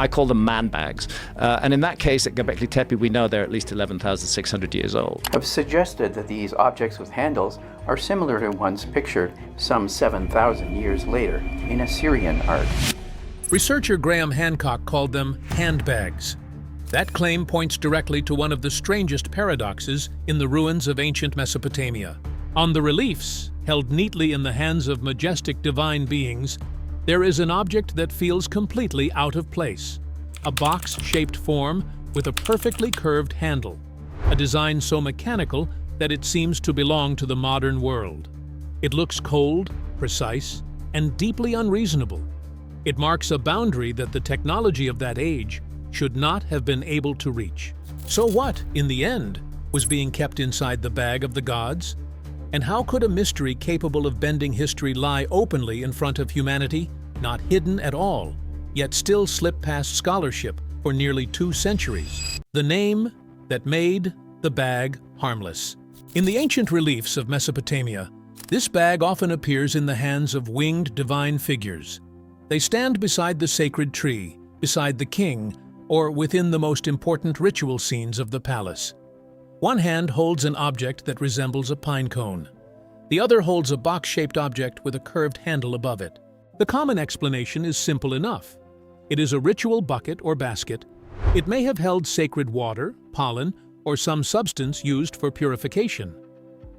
I call them man bags. And in that case, at Göbekli Tepe, we know they're at least 11,600 years old. Have suggested that these objects with handles are similar to ones pictured some 7,000 years later in Assyrian art. Researcher Graham Hancock called them handbags. That claim points directly to one of the strangest paradoxes in the ruins of ancient Mesopotamia. On the reliefs, held neatly in the hands of majestic divine beings, there is an object that feels completely out of place. A box-shaped form with a perfectly curved handle. A design so mechanical that it seems to belong to the modern world. It looks cold, precise, and deeply unreasonable. It marks a boundary that the technology of that age should not have been able to reach. So what, in the end, was being kept inside the bag of the gods? And how could a mystery capable of bending history lie openly in front of humanity, not hidden at all, yet still slip past scholarship for nearly 2 centuries? The name that made the bag harmless. In the ancient reliefs of Mesopotamia, this bag often appears in the hands of winged divine figures. They stand beside the sacred tree, beside the king, or within the most important ritual scenes of the palace. One hand holds an object that resembles a pine cone. The other holds a box-shaped object with a curved handle above it. The common explanation is simple enough. It is a ritual bucket or basket. It may have held sacred water, pollen, or some substance used for purification.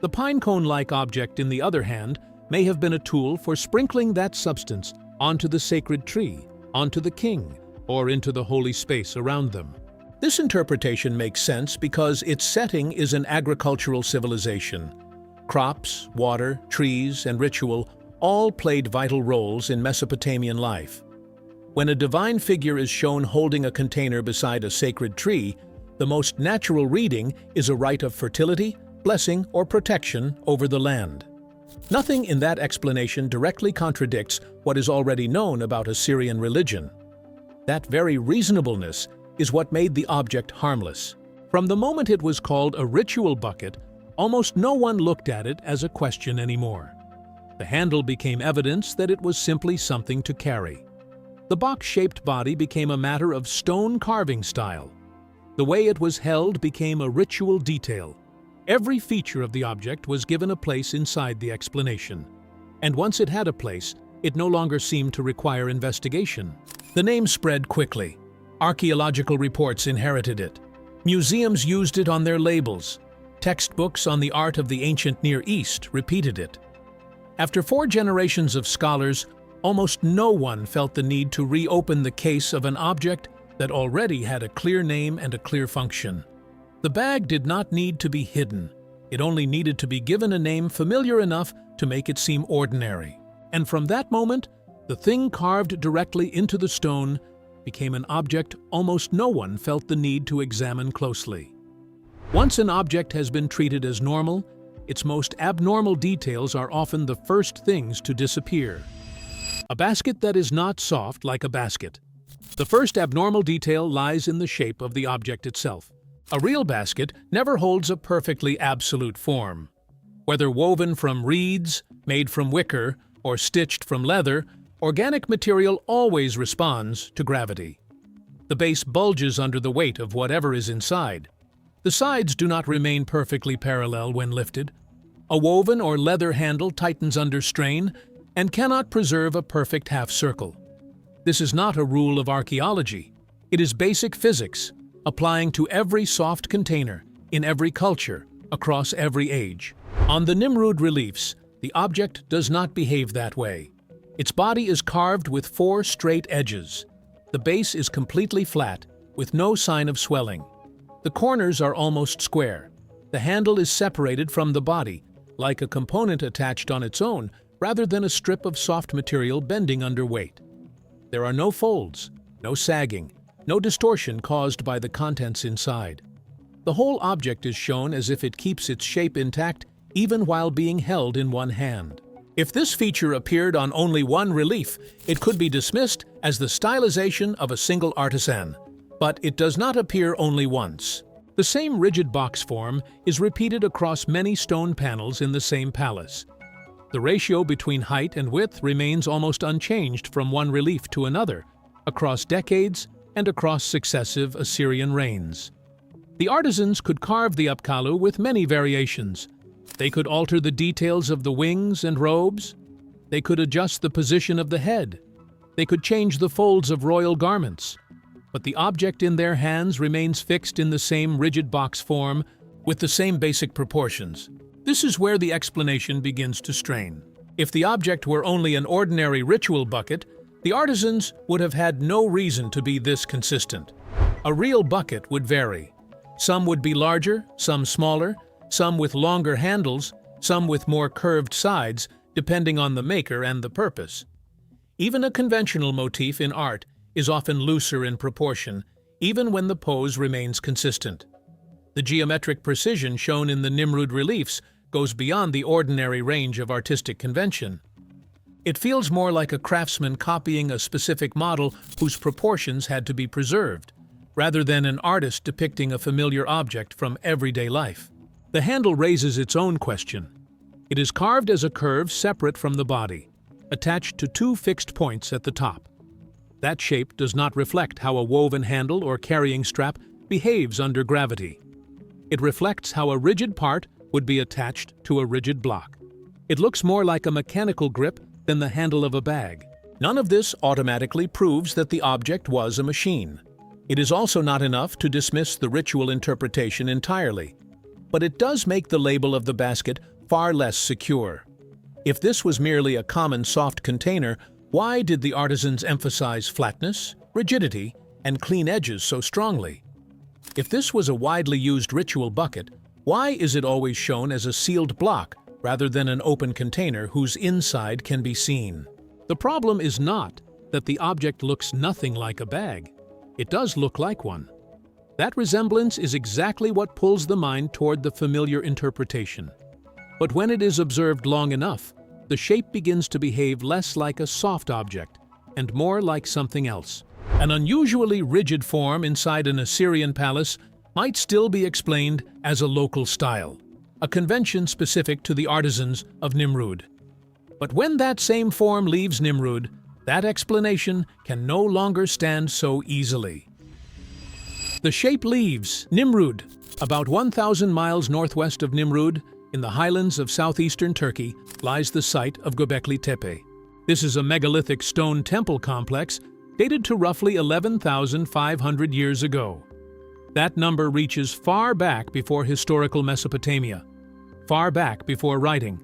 The pine cone-like object, in the other hand, may have been a tool for sprinkling that substance onto the sacred tree, onto the king, or into the holy space around them. This interpretation makes sense because its setting is an agricultural civilization. Crops, water, trees, and ritual all played vital roles in Mesopotamian life. When a divine figure is shown holding a container beside a sacred tree, the most natural reading is a rite of fertility, blessing, or protection over the land. Nothing in that explanation directly contradicts what is already known about Assyrian religion. That very reasonableness is what made the object harmless. From the moment it was called a ritual bucket, almost no one looked at it as a question anymore. The handle became evidence that it was simply something to carry. The box-shaped body became a matter of stone carving style. The way it was held became a ritual detail. Every feature of the object was given a place inside the explanation. And once it had a place, it no longer seemed to require investigation. The name spread quickly. Archaeological reports inherited it. Museums used it on their labels. Textbooks on the art of the ancient Near East repeated it. After 4 generations of scholars, almost no one felt the need to reopen the case of an object that already had a clear name and a clear function. The bag did not need to be hidden. It only needed to be given a name familiar enough to make it seem ordinary. And from that moment, the thing carved directly into the stone became an object almost no one felt the need to examine closely. Once an object has been treated as normal, its most abnormal details are often the first things to disappear. A basket that is not soft like a basket. The first abnormal detail lies in the shape of the object itself. A real basket never holds a perfectly absolute form. Whether woven from reeds, made from wicker, or stitched from leather, organic material always responds to gravity. The base bulges under the weight of whatever is inside. The sides do not remain perfectly parallel when lifted. A woven or leather handle tightens under strain and cannot preserve a perfect half circle. This is not a rule of archaeology. It is basic physics, applying to every soft container, in every culture, across every age. On the Nimrud reliefs, the object does not behave that way. Its body is carved with 4 straight edges. The base is completely flat, with no sign of swelling. The corners are almost square. The handle is separated from the body, like a component attached on its own, rather than a strip of soft material bending under weight. There are no folds, no sagging, no distortion caused by the contents inside. The whole object is shown as if it keeps its shape intact even while being held in one hand. If this feature appeared on only one relief, it could be dismissed as the stylization of a single artisan. But it does not appear only once. The same rigid box form is repeated across many stone panels in the same palace. The ratio between height and width remains almost unchanged from one relief to another, across decades and across successive Assyrian reigns. The artisans could carve the upkalu with many variations. They could alter the details of the wings and robes. They could adjust the position of the head. They could change the folds of royal garments. But the object in their hands remains fixed in the same rigid box form with the same basic proportions. This is where the explanation begins to strain. If the object were only an ordinary ritual bucket, the artisans would have had no reason to be this consistent. A real bucket would vary. Some would be larger, some smaller, some with longer handles, some with more curved sides, depending on the maker and the purpose. Even a conventional motif in art is often looser in proportion, even when the pose remains consistent. The geometric precision shown in the Nimrud reliefs goes beyond the ordinary range of artistic convention. It feels more like a craftsman copying a specific model whose proportions had to be preserved, rather than an artist depicting a familiar object from everyday life. The handle raises its own question. It is carved as a curve separate from the body, attached to two fixed points at the top. That shape does not reflect how a woven handle or carrying strap behaves under gravity. It reflects how a rigid part would be attached to a rigid block. It looks more like a mechanical grip than the handle of a bag. None of this automatically proves that the object was a machine. It is also not enough to dismiss the ritual interpretation entirely, but it does make the label of the basket far less secure. If this was merely a common soft container, why did the artisans emphasize flatness, rigidity, and clean edges so strongly? If this was a widely used ritual bucket, why is it always shown as a sealed block rather than an open container whose inside can be seen? The problem is not that the object looks nothing like a bag. It does look like one. That resemblance is exactly what pulls the mind toward the familiar interpretation. But when it is observed long enough, the shape begins to behave less like a soft object and more like something else. An unusually rigid form inside an Assyrian palace might still be explained as a local style, a convention specific to the artisans of Nimrud. But when that same form leaves Nimrud, that explanation can no longer stand so easily. The shape leaves Nimrud. About 1,000 miles northwest of Nimrud, in the highlands of southeastern Turkey, lies the site of Göbekli Tepe. This is a megalithic stone temple complex dated to roughly 11,500 years ago. That number reaches far back before historical Mesopotamia, far back before writing,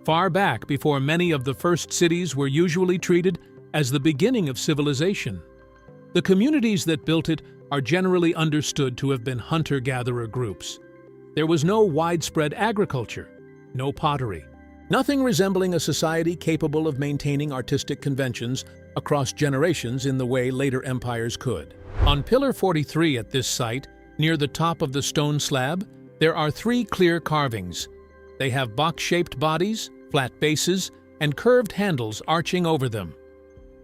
far back before many of the first cities were usually treated as the beginning of civilization. The communities that built it are generally understood to have been hunter-gatherer groups. There was no widespread agriculture, no pottery, nothing resembling a society capable of maintaining artistic conventions across generations in the way later empires could. On Pillar 43 at this site, near the top of the stone slab, there are 3 clear carvings. They have box-shaped bodies, flat bases, and curved handles arching over them.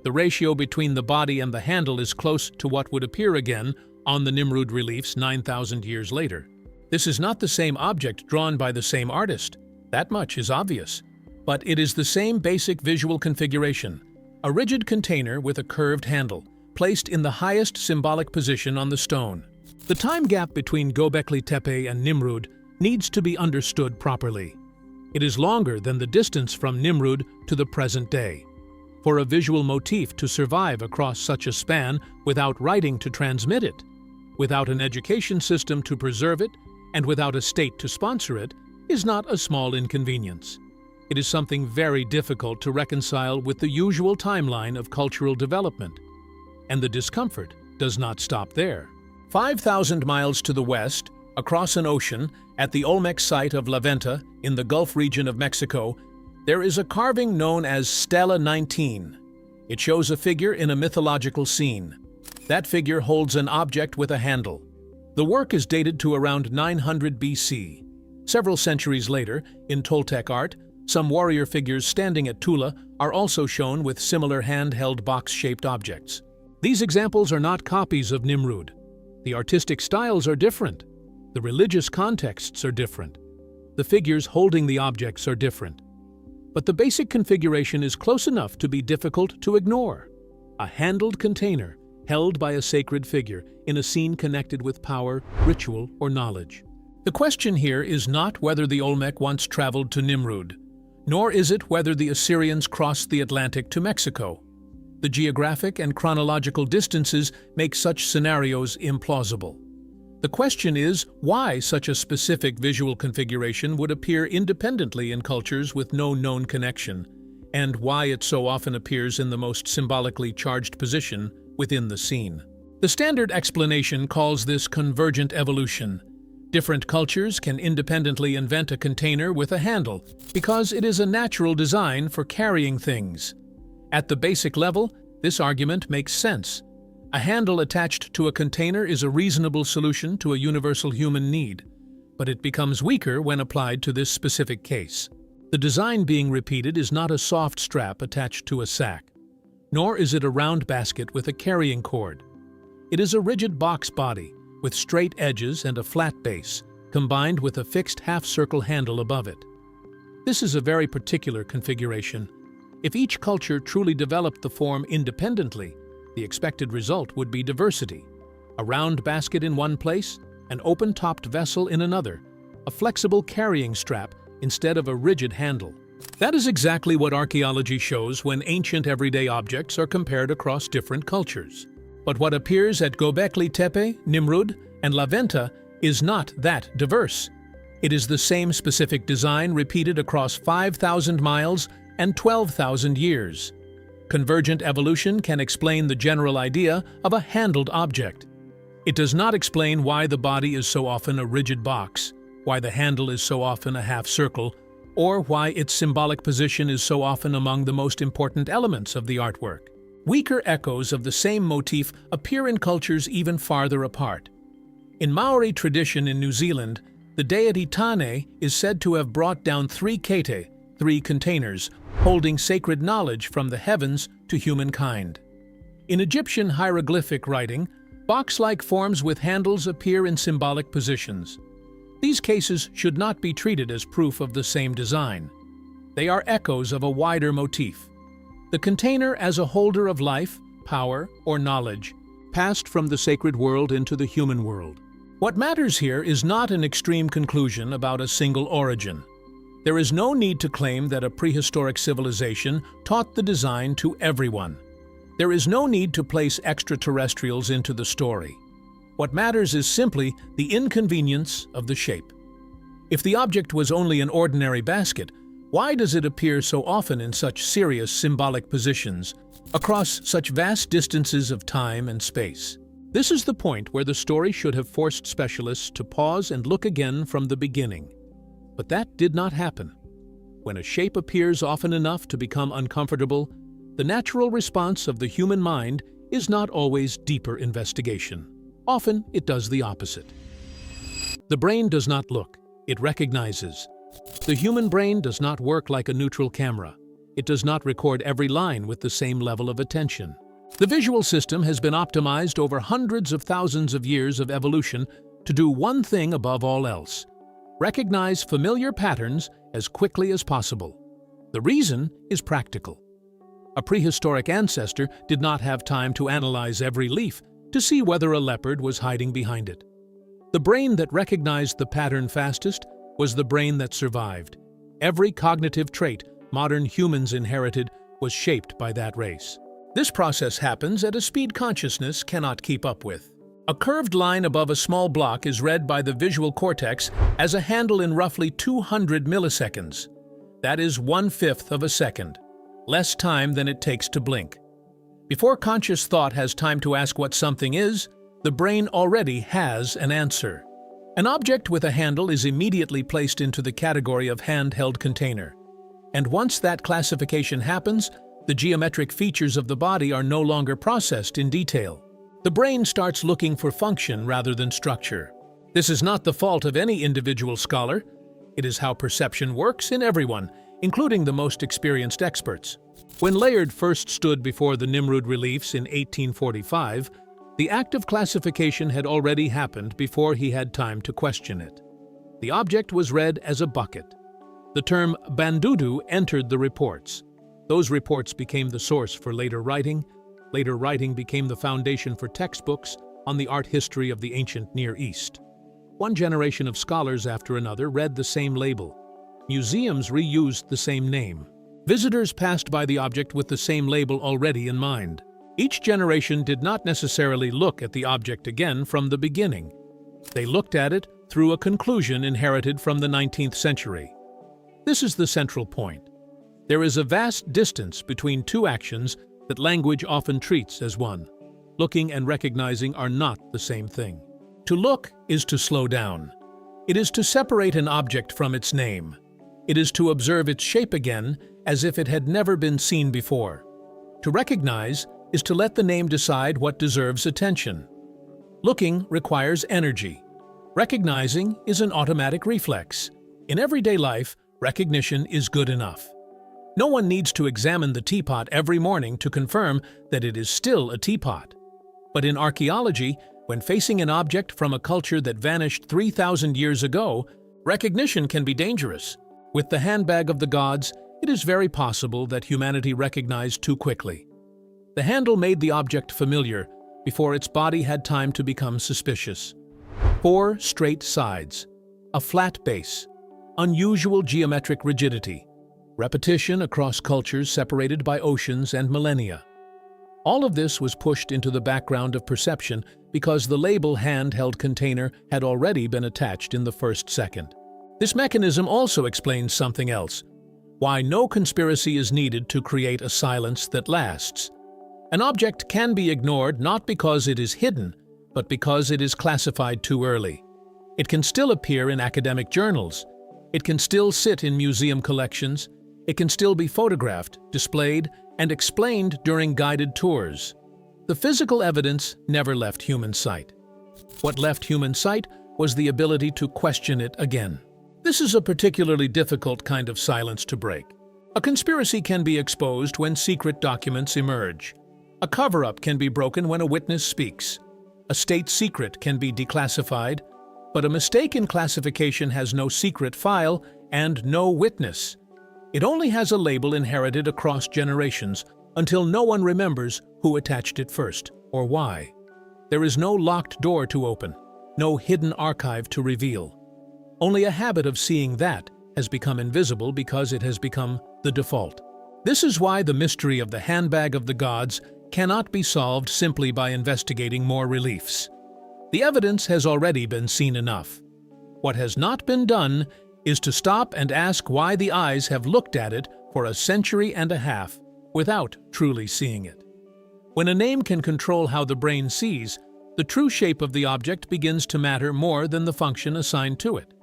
The ratio between the body and the handle is close to what would appear again on the Nimrud reliefs 9,000 years later. This is not the same object drawn by the same artist. That much is obvious. But it is the same basic visual configuration, a rigid container with a curved handle, placed in the highest symbolic position on the stone. The time gap between Göbekli Tepe and Nimrud needs to be understood properly. It is longer than the distance from Nimrud to the present day. For a visual motif to survive across such a span without writing to transmit it, without an education system to preserve it, and without a state to sponsor it, is not a small inconvenience. It is something very difficult to reconcile with the usual timeline of cultural development. And the discomfort does not stop there. 5,000 miles to the west, across an ocean, at the Olmec site of La Venta, in the Gulf region of Mexico, there is a carving known as Stela 19. It shows a figure in a mythological scene. That figure holds an object with a handle. The work is dated to around 900 BC. Several centuries later, in Toltec art, some warrior figures standing at Tula are also shown with similar hand-held box-shaped objects. These examples are not copies of Nimrud. The artistic styles are different. The religious contexts are different. The figures holding the objects are different. But the basic configuration is close enough to be difficult to ignore. A handled container held by a sacred figure in a scene connected with power, ritual, or knowledge. The question here is not whether the Olmec once traveled to Nimrud, nor is it whether the Assyrians crossed the Atlantic to Mexico. The geographic and chronological distances make such scenarios implausible. The question is why such a specific visual configuration would appear independently in cultures with no known connection, and why it so often appears in the most symbolically charged position within the scene. The standard explanation calls this convergent evolution. Different cultures can independently invent a container with a handle because it is a natural design for carrying things. At the basic level, this argument makes sense. A handle attached to a container is a reasonable solution to a universal human need, but it becomes weaker when applied to this specific case. The design being repeated is not a soft strap attached to a sack, nor is it a round basket with a carrying cord. It is a rigid box body with straight edges and a flat base, combined with a fixed half-circle handle above it. This is a very particular configuration. If each culture truly developed the form independently, the expected result would be diversity. A round basket in one place, an open-topped vessel in another, a flexible carrying strap instead of a rigid handle. That is exactly what archaeology shows when ancient everyday objects are compared across different cultures. But what appears at Göbekli Tepe, Nimrud, and La Venta is not that diverse. It is the same specific design repeated across 5,000 miles and 12,000 years. Convergent evolution can explain the general idea of a handled object. It does not explain why the body is so often a rigid box, why the handle is so often a half circle, or why its symbolic position is so often among the most important elements of the artwork. Weaker echoes of the same motif appear in cultures even farther apart. In Maori tradition in New Zealand, the deity Tane is said to have brought down 3 kete, 3 containers, holding sacred knowledge from the heavens to humankind. In Egyptian hieroglyphic writing, box-like forms with handles appear in symbolic positions. These cases should not be treated as proof of the same design. They are echoes of a wider motif. The container as a holder of life, power, or knowledge, passed from the sacred world into the human world. What matters here is not an extreme conclusion about a single origin. There is no need to claim that a prehistoric civilization taught the design to everyone. There is no need to place extraterrestrials into the story. What matters is simply the inconvenience of the shape. If the object was only an ordinary basket, why does it appear so often in such serious symbolic positions, across such vast distances of time and space? This is the point where the story should have forced specialists to pause and look again from the beginning. But that did not happen. When a shape appears often enough to become uncomfortable, the natural response of the human mind is not always deeper investigation. Often it does the opposite. The brain does not look, it recognizes. The human brain does not work like a neutral camera. It does not record every line with the same level of attention. The visual system has been optimized over hundreds of thousands of years of evolution to do one thing above all else: recognize familiar patterns as quickly as possible. The reason is practical. A prehistoric ancestor did not have time to analyze every leaf to see whether a leopard was hiding behind it. The brain that recognized the pattern fastest was the brain that survived. Every cognitive trait modern humans inherited was shaped by that race. This process happens at a speed consciousness cannot keep up with. A curved line above a small block is read by the visual cortex as a handle in roughly 200 milliseconds. That is 1/5 of a second, less time than it takes to blink. Before conscious thought has time to ask what something is, the brain already has an answer. An object with a handle is immediately placed into the category of handheld container. And once that classification happens, the geometric features of the body are no longer processed in detail. The brain starts looking for function rather than structure. This is not the fault of any individual scholar. It is how perception works in everyone, including the most experienced experts. When Layard first stood before the Nimrud reliefs in 1845, the act of classification had already happened before he had time to question it. The object was read as a bucket. The term bandudu entered the reports. Those reports became the source for later writing, Later writing became the foundation for textbooks on the art history of the ancient Near East. One generation of scholars after another read the same label. Museums reused the same name. Visitors passed by the object with the same label already in mind. Each generation did not necessarily look at the object again from the beginning. They looked at it through a conclusion inherited from the 19th century. This is the central point. There is a vast distance between two actions that language often treats as one. Looking and recognizing are not the same thing. To look is to slow down. It is to separate an object from its name. It is to observe its shape again as if it had never been seen before. To recognize is to let the name decide what deserves attention. Looking requires energy. Recognizing is an automatic reflex. In everyday life, recognition is good enough. No one needs to examine the teapot every morning to confirm that it is still a teapot. But in archaeology, when facing an object from a culture that vanished 3,000 years ago, recognition can be dangerous. With the handbag of the gods, it is very possible that humanity recognized too quickly. The handle made the object familiar before its body had time to become suspicious. 4 straight sides, a flat base, unusual geometric rigidity, repetition across cultures separated by oceans and millennia. All of this was pushed into the background of perception because the label handheld container had already been attached in the first second. This mechanism also explains something else: why no conspiracy is needed to create a silence that lasts. An object can be ignored not because it is hidden, but because it is classified too early. It can still appear in academic journals. It can still sit in museum collections. It can still be photographed, displayed, and explained during guided tours. The physical evidence never left human sight. What left human sight was the ability to question it again. This is a particularly difficult kind of silence to break. A conspiracy can be exposed when secret documents emerge. A cover-up can be broken when a witness speaks. A state secret can be declassified, but a mistake in classification has no secret file and no witness. It only has a label inherited across generations until no one remembers who attached it first or why. There is no locked door to open, no hidden archive to reveal. Only a habit of seeing that has become invisible because it has become the default. This is why the mystery of the handbag of the gods cannot be solved simply by investigating more reliefs. The evidence has already been seen enough. What has not been done is to stop and ask why the eyes have looked at it for a century and a half without truly seeing it. When a name can control how the brain sees, the true shape of the object begins to matter more than the function assigned to it.